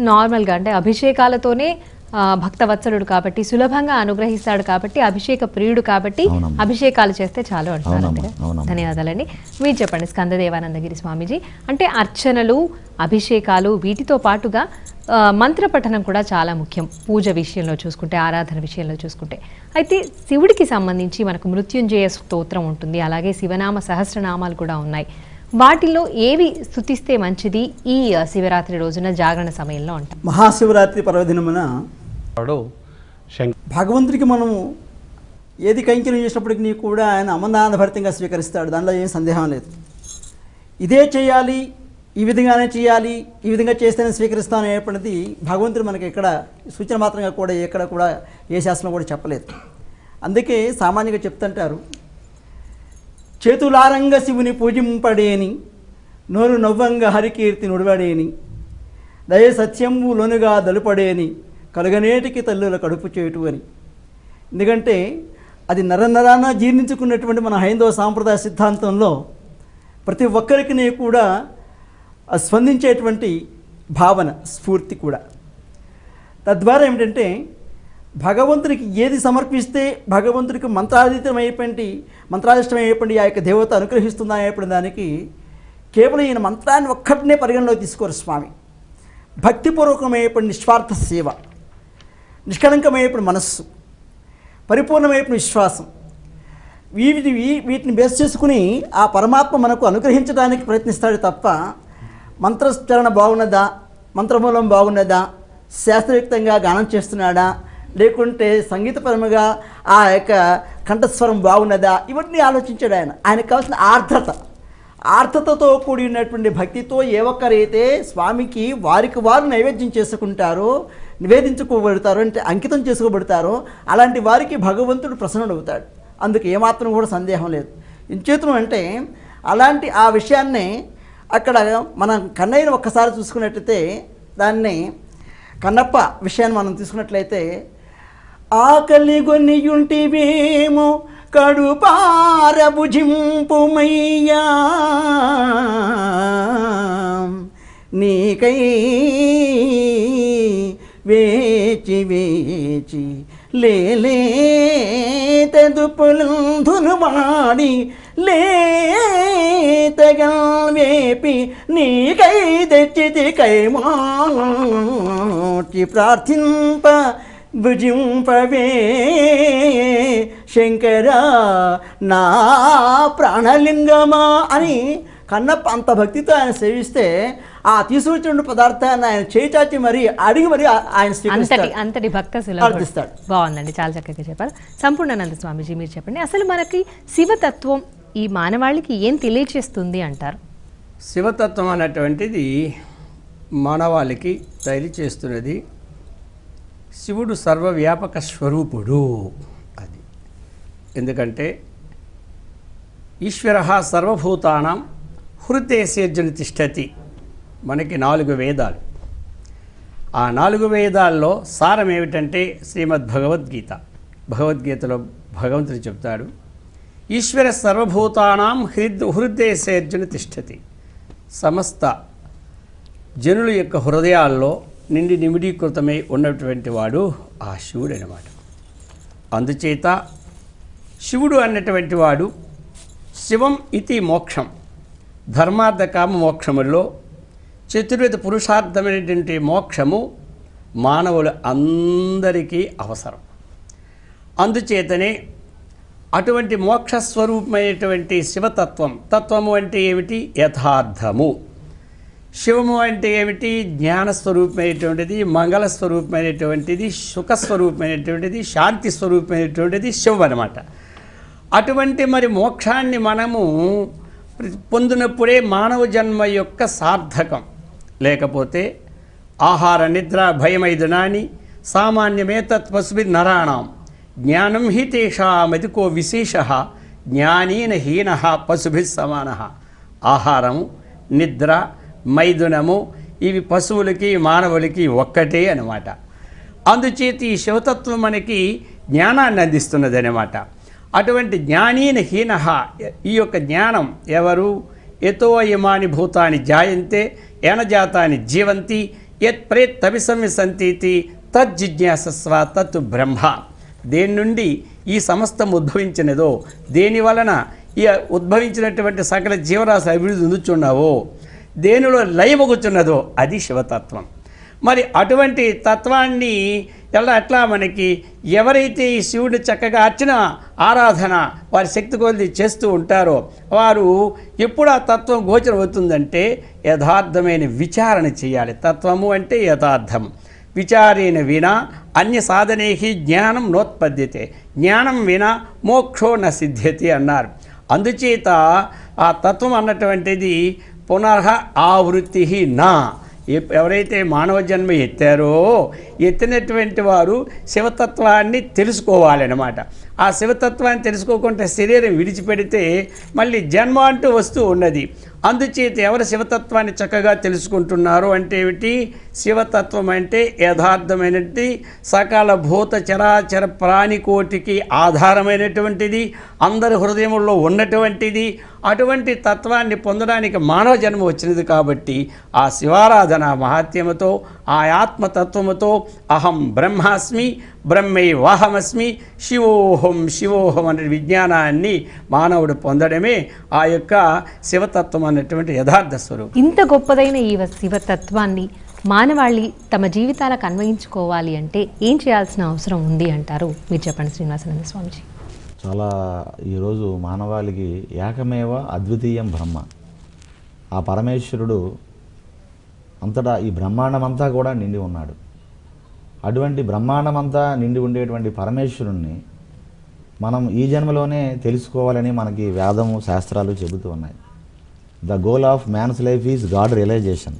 నార్మల్గా అంటే అభిషేకాలతోనే భక్తవత్సలుడు కాబట్టి సులభంగా అనుగ్రహిస్తాడు కాబట్టి అభిషేక ప్రియుడు కాబట్టి అభిషేకాలు చేస్తే చాలు అంటున్నారు. ధన్యవాదాలండి. మీరు చెప్పండి స్కందదేవానందగిరి స్వామీజీ, అంటే అర్చనలు అభిషేకాలు వీటితో పాటుగా మంత్రపఠనం కూడా చాలా ముఖ్యం పూజ విషయంలో చూసుకుంటే, ఆరాధన విషయంలో చూసుకుంటే. అయితే శివుడికి సంబంధించి మనకు మృత్యుంజయ స్తోత్రం ఉంటుంది, అలాగే శివనామ సహస్రనామాలు కూడా ఉన్నాయి. వాటిల్లో ఏవి స్తుతిస్తే మంచిది ఈ శివరాత్రి రోజున జాగరణ సమయంలో అంటాం?
మహాశివరాత్రి పర్వదినమున భగవంతుడికి మనము ఏది కైంకర్యం చేసినప్పటికీ కూడా ఆయన అమందానభరితంగా స్వీకరిస్తాడు, దానిలో ఏం సందేహం లేదు. ఇదే చేయాలి, ఈ విధంగానే చేయాలి, ఈ విధంగా చేస్తేనే స్వీకరిస్తాను అనేటువంటిది భగవంతుడు మనకి ఎక్కడ సూచన మాత్రంగా కూడా ఎక్కడ కూడా ఏ శాస్త్రం కూడా చెప్పలేదు. అందుకే సామాన్యంగా చెప్తుంటారు, చేతులారంగ శివుని పూజింపడేని, నోరు నవ్వంగ హరికీర్తి నుడివడేని, దయ సత్యంబు లోనుగా దలుపడేని, కలుగనేటికి తల్లుల కడుపు చేటు అని. ఎందుకంటే అది నరనరాన జీర్ణించుకున్నటువంటి మన హైందవ సాంప్రదాయ సిద్ధాంతంలో ప్రతి ఒక్కరికి కూడా స్పందించేటువంటి భావన, స్ఫూర్తి కూడా. తద్వారా ఏమిటంటే భగవంతుడికి ఏది సమర్పిస్తే భగవంతుడికి మంత్రాధిష్టమైనటువంటి ఆ యొక్క దేవత అనుగ్రహిస్తుందా అనేటువంటి దానికి కేవలం ఈయన మంత్రాన్ని ఒక్కటినే పరిగణలోకి తీసుకోరు స్వామి. భక్తిపూర్వకమైనటువంటి నిస్వార్థ సేవ, నిష్కళంకమైనటువంటి మనస్సు, పరిపూర్ణమైనటువంటి విశ్వాసం, వీటిని బేస్ చేసుకుని ఆ పరమాత్మ మనకు అనుగ్రహించడానికి ప్రయత్నిస్తాడు తప్ప మంత్రస్చరణ బాగున్నదా, మంత్రమూలం బాగున్నదా, శాస్త్రయుక్తంగా గానం చేస్తున్నాడా, లేకుంటే సంగీతపరముగా ఆ యొక్క కంఠస్వరం బాగున్నదా, ఇవన్నీ ఆలోచించాడు ఆయన. ఆయనకు కావాల్సిన ఆర్ద్రతతో కూడి ఉన్నటువంటి భక్తితో ఏ ఒక్కరైతే స్వామికి వారికి వారు నైవేద్యం చేసుకుంటారో, నివేదించుకోబడతారో, అంటే అంకితం చేసుకోబడతారో అలాంటి వారికి భగవంతుడు ప్రసన్నుడవుతాడు. అందుకు ఏమాత్రం కూడా సందేహం లేదు. ఇంచేతనం అంటే అలాంటి ఆ విషయాన్నే అక్కడ మనం కన్నయ్యను ఒక్కసారి చూసుకున్నట్లయితే, దాన్ని కన్నప్ప విషయాన్ని మనం తీసుకున్నట్లయితే, ఆకలి గొన్నియుంటివేమో కడుపార భుజింపుమయ్యా, నీకై వేచి వేచి లేదుపులంధును వాడి లేతగా వేపి నీకై తెచ్చితి కైమాచి ప్రార్థింప భుజింపవే శంకరా నా ప్రాణలింగమా అని కన్నప్ప అంత భక్తితో ఆయన సేవిస్తే ఆ తీసుకొచ్చిన పదార్థాన్ని ఆయన చేచాచి మరి అడిగి మరి ఆయన
అంతటి భక్త సులభిస్తాడు. బాగుందండి, చాలా చక్కగా చెప్పారు. సంపూర్ణానంద స్వామీజీ, మీరు చెప్పండి, అసలు మనకి శివతత్వం ఈ మానవాళికి ఏం తెలియచేస్తుంది అంటారు?
శివతత్వం అనేటువంటిది మానవాళికి తెలియచేస్తున్నది శివుడు సర్వవ్యాపక స్వరూపుడు. అది ఎందుకంటే ఈశ్వర సర్వభూతానాం హృదయసేర్జుని తిష్టతి. మనకి 4 వేదాలు. ఆ 4 వేదాల్లో సారం ఏమిటంటే శ్రీమద్ భగవద్గీతలో భగవంతుడు చెప్తాడు, ఈశ్వర సర్వభూతానాం హృదయసేర్జుని తిష్టతి. సమస్త జనుల యొక్క హృదయాల్లో నిండి నిమిడీకృతమై ఉన్నటువంటి వాడు ఆ శివుడు అన్నమాట. అందుచేత శివుడు అన్నటువంటి వాడు శివం ఇతి మోక్షం, ధర్మార్థ కామ మోక్షముల్లో చతుర్విధ పురుషార్థమైనటువంటి మోక్షము మానవులు అందరికీ అవసరం. అందుచేతనే అటువంటి మోక్షస్వరూపమైనటువంటి శివతత్వము అంటే ఏమిటి? యథార్థము. శివము అంటే ఏమిటి? జ్ఞానస్వరూపమైనటువంటిది, మంగళస్వరూపమైనటువంటిది, సుఖస్వరూపమైనటువంటిది, శాంతి స్వరూపమైనటువంటిది శివం అన్నమాట. అటువంటి మరి మోక్షాన్ని మనము పొందినప్పుడే మానవ జన్మ యొక్క సార్థకం. లేకపోతే ఆహార నిద్ర భయమైదునాని సామాన్యమేతత్ పశుభిర్ నరాణం జ్ఞానం హి తేషామధికో విశేష జ్ఞానేన హీన పశుభిర్ సమాన. ఆహారము, నిద్ర, మైథునము ఇవి పశువులకి మానవులకి ఒక్కటే అన్నమాట. అందుచేత ఈ శివతత్వం మనకి జ్ఞానాన్ని అందిస్తున్నది అన్నమాట. అటువంటి జ్ఞానీన హీన, ఈ యొక్క జ్ఞానం ఎవరు? యతో ఇమాని భూతాని జాయంతే ఏన జాతాని జీవంతి యత్ ప్రేత్తభిసమ్య సంతీతి తజ్జిజ్ఞాసస్వ తత్ బ్రహ్మ. దేని నుండి ఈ సమస్తం ఉద్భవించినదో, దేని వలన ఈ ఉద్భవించినటువంటి సకల జీవరాశి అభివృద్ధి చెందుచున్నావో, దేనిలో లయమగుచున్నదో అది శివతత్వం. మరి అటువంటి తత్వాన్ని ఎట్లా మనకి ఎవరైతే ఈ శివుడిని చక్కగా అర్చన ఆరాధన వారి శక్తి కొద్ది చేస్తూ ఉంటారో వారు ఎప్పుడు ఆ తత్వం గోచరం అవుతుందంటే యథార్థమైన విచారణ చేయాలి. తత్వము అంటే యథార్థము. విచారేణ వినా అన్య సాధనేహి జ్ఞానం నోత్పద్యతే, జ్ఞానం వినా మోక్షో న సిద్ధ్యతే అన్నారు. అందుచేత ఆ తత్వం అన్నటువంటిది పునః ఆవృత్తి నా. ఎవరైతే మానవ జన్మ ఎత్తారో ఎత్తినటువంటి వారు శివతత్వాన్ని తెలుసుకోవాలన్నమాట. ఆ శివతత్వాన్ని తెలుసుకోకుండా శరీరం విడిచిపెడితే మళ్ళీ జన్మ అంటూ వస్తూ ఉన్నది. అందుచేత ఎవరు శివతత్వాన్ని చక్కగా తెలుసుకుంటున్నారో అంటే ఏమిటి? శివతత్వం అంటే యథార్థమైనది, సకల భూత చరాచర ప్రాణికోటికి ఆధారమైనటువంటిది, అందరి హృదయంలో ఉన్నటువంటిది. అటువంటి తత్వాన్ని పొందడానికి మానవ జన్మ వచ్చినది కాబట్టి ఆ శివారాధన మహాత్మ్యముతో, ఆ ఆత్మతత్వముతో అహం బ్రహ్మాస్మి బ్రహ్మైవాహమస్మి శివోహం శివోహం అనే విజ్ఞానాన్ని మానవుడు పొందడమే ఆ యొక్క శివతత్వం అన్నటువంటి యథార్థ స్వరూపం.
ఇంత గొప్పదైన ఈ శివతత్వాన్ని మానవాళి తమ జీవితాలకు అన్వయించుకోవాలి అంటే ఏం చేయాల్సిన అవసరం ఉంది అంటారు? మీరు చెప్పండి శ్రీనివాసానంద స్వామిజీ.
చాలా ఈరోజు మానవాళికి ఏకమేవ అద్వితీయం బ్రహ్మ, ఆ పరమేశ్వరుడు అంతటా ఈ బ్రహ్మాండమంతా కూడా నిండి ఉన్నాడు. అటువంటి బ్రహ్మాండమంతా నిండి ఉండేటువంటి పరమేశ్వరుణ్ణి మనం ఈ జన్మలోనే తెలుసుకోవాలని మనకి వేదము శాస్త్రాలు చెబుతూ ఉన్నాయి. The goal of man's life is God realization.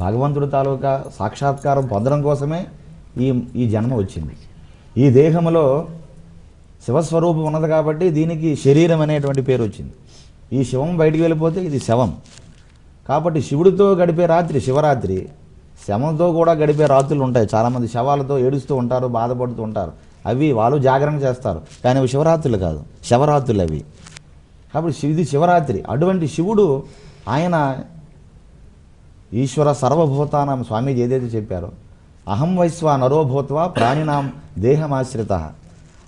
భగవంతుడి తాలూకా సాక్షాత్కారం పొందడం కోసమే ఈ జన్మ వచ్చింది. ఈ దేహంలో శివస్వరూపం ఉన్నది కాబట్టి దీనికి శరీరం అనేటువంటి పేరు వచ్చింది. ఈ శివం బయటికి వెళ్ళిపోతే ఇది శవం. కాబట్టి శివుడితో గడిపే రాత్రి శివరాత్రి, శవంతో కూడా గడిపే రాత్రులు ఉంటాయి. చాలామంది శవాలతో ఏడుస్తూ ఉంటారు, బాధపడుతూ ఉంటారు. అవి వాళ్ళు జాగరణ చేస్తారు, కానీ అవి శివరాత్రులు కాదు, శవరాత్రులు అవి. కాబట్టి ఇది శివరాత్రి. అటువంటి శివుడు ఆయన ఈశ్వర సర్వభూతానాం స్వామీజీ ఏదైతే చెప్పారో, అహం వైశ్వ నరోభూత్వ ప్రాణినాం దేహమాశ్రిత,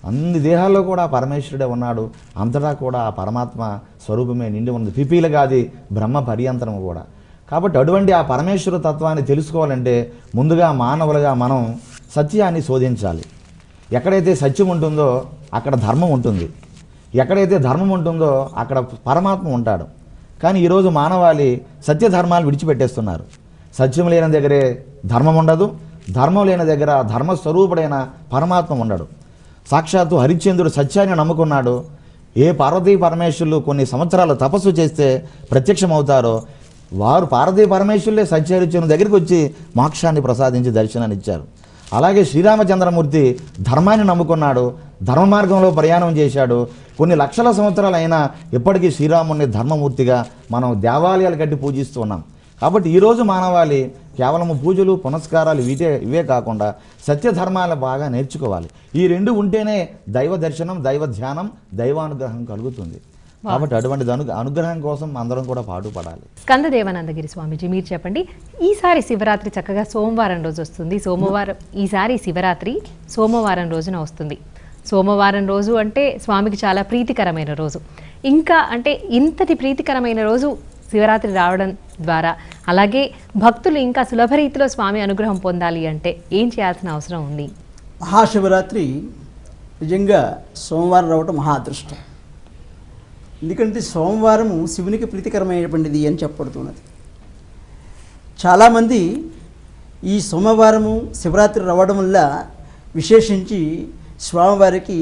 అన్ని దేహాల్లో కూడా పరమేశ్వరుడే ఉన్నాడు. అంతటా కూడా ఆ పరమాత్మ స్వరూపమే నిండి ఉంది. పిపీలగాది బ్రహ్మ పర్యంతరం కూడా. కాబట్టి అటువంటి ఆ పరమేశ్వర తత్వాన్ని తెలుసుకోవాలంటే ముందుగా మానవులుగా మనం సత్యాన్ని శోధించాలి. ఎక్కడైతే సత్యం ఉంటుందో అక్కడ ధర్మం ఉంటుంది, ఎక్కడైతే ధర్మం ఉంటుందో అక్కడ పరమాత్మ ఉంటాడు. కానీ ఈరోజు మానవాళి సత్యధర్మాలు విడిచిపెట్టేస్తున్నారు. సత్యం లేని దగ్గరే ధర్మం ఉండదు, ధర్మం లేని దగ్గర ధర్మస్వరూపుడైన పరమాత్మ ఉండడు. సాక్షాత్తు హరిశ్చంద్రుడు సత్యాన్ని నమ్ముకున్నాడు. ఏ పార్వతీ పరమేశ్వరులు కొన్ని సంవత్సరాలు తపస్సు చేస్తే ప్రత్యక్షమవుతారో వారు పార్వతీ పరమేశ్వరులే సత్యహరిశ్చంద్రుని దగ్గరికి వచ్చి మోక్షాన్ని ప్రసాదించి దర్శనాన్ని ఇచ్చారు. అలాగే శ్రీరామచంద్రమూర్తి ధర్మాన్ని నమ్ముకున్నాడు, ధర్మ మార్గంలో ప్రయాణం చేశాడు. కొన్ని లక్షల సంవత్సరాలైనా ఇప్పటికీ శ్రీరాముని ధర్మమూర్తిగా మనం దేవాలయాలు కట్టి పూజిస్తూ ఉన్నాం. కాబట్టి ఈరోజు మానవాళి కేవలం పూజలు పునస్కారాలు ఇవే కాకుండా సత్యధర్మాలు బాగా నేర్చుకోవాలి. ఈ రెండు ఉంటేనే దైవ దర్శనం, దైవ ధ్యానం, దైవానుగ్రహం కలుగుతుంది. కాబట్టి అటువంటి అనుగ్రహం కోసం అందరం కూడా పాటుపడాలి.
స్కందదేవానందగిరి స్వామీజీ, మీరు చెప్పండి, ఈసారి శివరాత్రి చక్కగా సోమవారం రోజు వస్తుంది. ఈసారి శివరాత్రి సోమవారం రోజున వస్తుంది. సోమవారం రోజు అంటే స్వామికి చాలా ప్రీతికరమైన రోజు. ఇంకా అంటే ఇంతటి ప్రీతికరమైన రోజు శివరాత్రి రావడం ద్వారా అలాగే భక్తులు ఇంకా సులభ రీతిలో స్వామి అనుగ్రహం పొందాలి అంటే ఏం చేయాల్సిన అవసరం ఉంది?
మహాశివరాత్రి నిజంగా సోమవారం రావటం మహా అదృష్టం. ఎందుకంటే సోమవారము శివునికి ప్రీతికరమైనటువంటిది అని చెప్పబడుతున్నది. చాలామంది ఈ సోమవారము శివరాత్రి రావడం వల్ల విశేషించి స్వామివారికి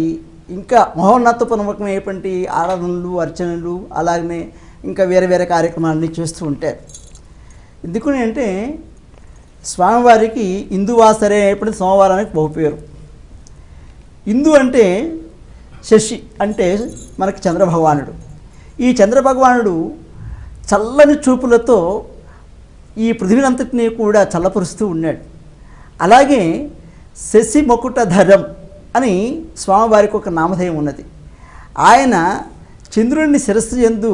ఇంకా మహోన్నతపూర్వకమైనటువంటి ఆరాధనలు, అర్చనలు, అలాగనే ఇంకా వేరే వేరే కార్యక్రమాలన్నీ చేస్తూ ఉంటారు. ఎందుకని అంటే స్వామివారికి ఇందువాసరే అనేటువంటి సోమవారానికి బహుపేరు. ఇందు అంటే శశి, అంటే మనకి చంద్రభగవానుడు. ఈ చంద్రభగవానుడు చల్లని చూపులతో ఈ పృథివీనంతటినీ కూడా చల్లపరుస్తూ ఉన్నాడు. అలాగే శశి మకుటధరం అని స్వామివారికి ఒక నామధేయం ఉన్నది. ఆయన చంద్రుడిని శిరస్సు యందు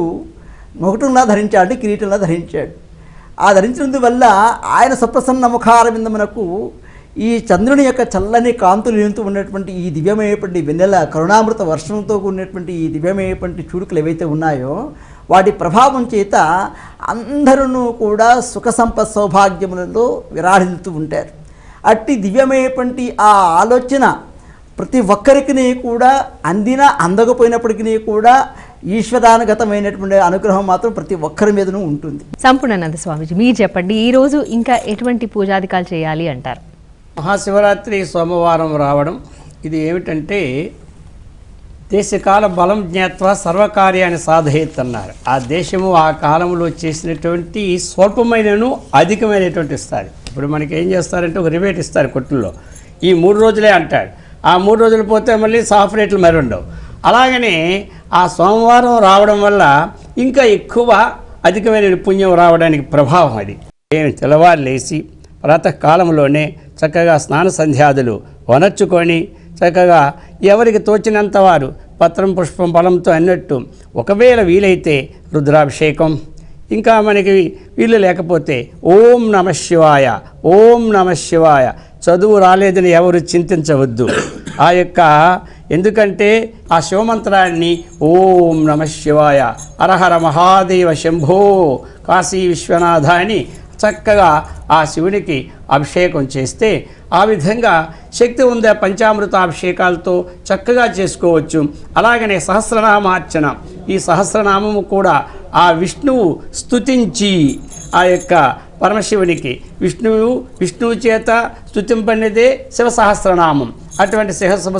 మకుటంలా ధరించాడు, కిరీటంలా ధరించాడు. ఆ ధరించినందువల్ల ఆయన సప్రసన్న ముఖారవిందమునకు ఈ చంద్రుని యొక్క చల్లని కాంతులు నింతూ ఉన్నటువంటి ఈ దివ్యమైనటువంటి వెన్నెల కరుణామృత వర్షంతో కూడినటువంటి ఈ దివ్యమైనటువంటి చూడుకలు ఏవైతే ఉన్నాయో వాటి ప్రభావం చేత అందరూ కూడా సుఖ సంపత్ సౌభాగ్యములలో విరాళిల్లుతూ ఉంటారు. అట్టి దివ్యమైనటువంటి ఆ ఆలోచన ప్రతి ఒక్కరికి కూడా అందినా అందకపోయినప్పటికీ కూడా ఈశ్వరానుగతమైనటువంటి అనుగ్రహం మాత్రం ప్రతి ఒక్కరి మీదనూ ఉంటుంది.
సంపూర్ణానంద స్వామీజీ, మీరు చెప్పండి, ఈరోజు ఇంకా ఎటువంటి పూజాధికాలు చేయాలి అంటారు?
మహాశివరాత్రి సోమవారం రావడం ఇది ఏమిటంటే దేశకాల బలం జ్ఞాత్వా సర్వకార్యాన్ని సాధయేత్ అన్నారు. ఆ దేశము ఆ కాలంలో చేసినటువంటి స్వల్పమైనను అధికమైనటువంటి ఇస్తారు. ఇప్పుడు మనకి ఏం చేస్తారంటే ఒక రిబేట్ ఇస్తారు కొట్టుల్లో, ఈ 3 రోజులే అంటాడు. ఆ 3 రోజులు పోతే మళ్ళీ సాఫ్ రేట్లు మరి ఉండవు. అలాగనే ఆ సోమవారం రావడం వల్ల ఇంకా ఎక్కువ అధికమైన పుణ్యం రావడానికి ప్రభావం అది. తెల్లవారు లేచి ప్రాతకాలంలోనే చక్కగా స్నాన సంధ్యాదులు వనర్చుకొని చక్కగా ఎవరికి తోచినంత వారు పత్రం పుష్పం ఫలంతో అన్నట్టు, ఒకవేళ వీలైతే రుద్రాభిషేకం, ఇంకా మనకి వీలు లేకపోతే ఓం నమ శివాయ, ఓం నమ శివాయ. చదువు రాలేదని ఎవరు చింతించవద్దు. ఆ యొక్క ఎందుకంటే ఆ శివమంత్రాన్ని ఓం నమ శివాయ, హరహర మహాదేవ శంభో కాశీ విశ్వనాథ అని చక్కగా ఆ శివునికి అభిషేకం చేస్తే ఆ విధంగా శక్తి ఉండే పంచామృత అభిషేకాలతో చక్కగా చేసుకోవచ్చు. అలాగనే సహస్రనామార్చన, ఈ సహస్రనామము కూడా ఆ విష్ణువు స్తుతించి ఆ యొక్క పరమశివునికి విష్ణువు చేత స్తుతింపనిదే శివ సహస్రనామం. అటువంటి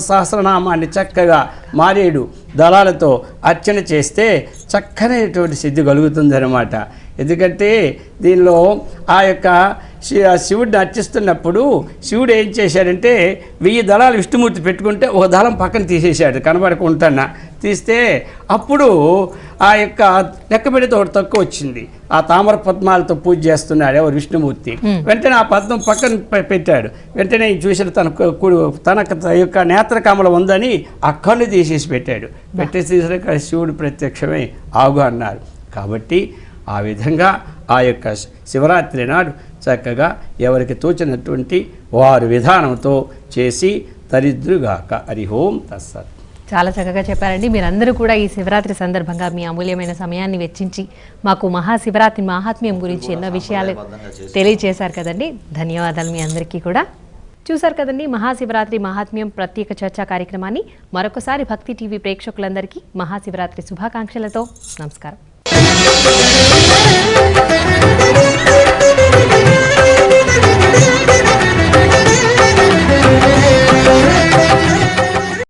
సహస్రనామాన్ని చక్కగా మారేడు దళాలతో అర్చన చేస్తే చక్కనైనటువంటి సిద్ధి కలుగుతుందన్నమాట. ఎందుకంటే దీనిలో ఆ యొక్క శివుడిని అర్చిస్తున్నప్పుడు శివుడు ఏం చేశాడంటే 1000 దళాలు విష్ణుమూర్తి పెట్టుకుంటే ఒక దళం పక్కన తీసేశాడు కనబడకుండా. తీస్తే అప్పుడు ఆ యొక్క లెక్క పెడితే ఒకటి తక్కువ వచ్చింది. ఆ తామర పద్మాలతో పూజ చేస్తున్నాడు ఎవరు విష్ణుమూర్తి. వెంటనే ఆ పద్మం పక్కన పెట్టాడు. వెంటనే చూసిన తన యొక్క నేత్రకమలం ఉందని ఆ కన్ను తీసేసి పెట్టాడు. పెట్టేసి శివుడు ప్రత్యక్షమై ఆగు అన్నారు. కాబట్టి ఆ విధంగా ఆ యొక్క శివరాత్రి నాడు చక్కగా ఎవరికి తోచినటువంటి వారి విధానంతో చేసి తరిద్రుగాక. హరి ఓం తత్సత్.
చాలా చక్కగా చెప్పారండి. మీరందరూ కూడా ఈ శివరాత్రి సందర్భంగా మీ అమూల్యమైన సమయాన్ని వెచ్చించి మాకు మహాశివరాత్రి మహాత్మ్యం గురించి ఎన్నో విషయాలు తెలియజేశారు కదండి. ధన్యవాదాలు మీ అందరికీ కూడా. చూశారు కదండి మహాశివరాత్రి మహాత్మ్యం ప్రత్యేక చర్చా కార్యక్రమాన్ని. మరొకసారి భక్తి టీవీ ప్రేక్షకులందరికీ మహాశివరాత్రి శుభాకాంక్షలతో నమస్కారం.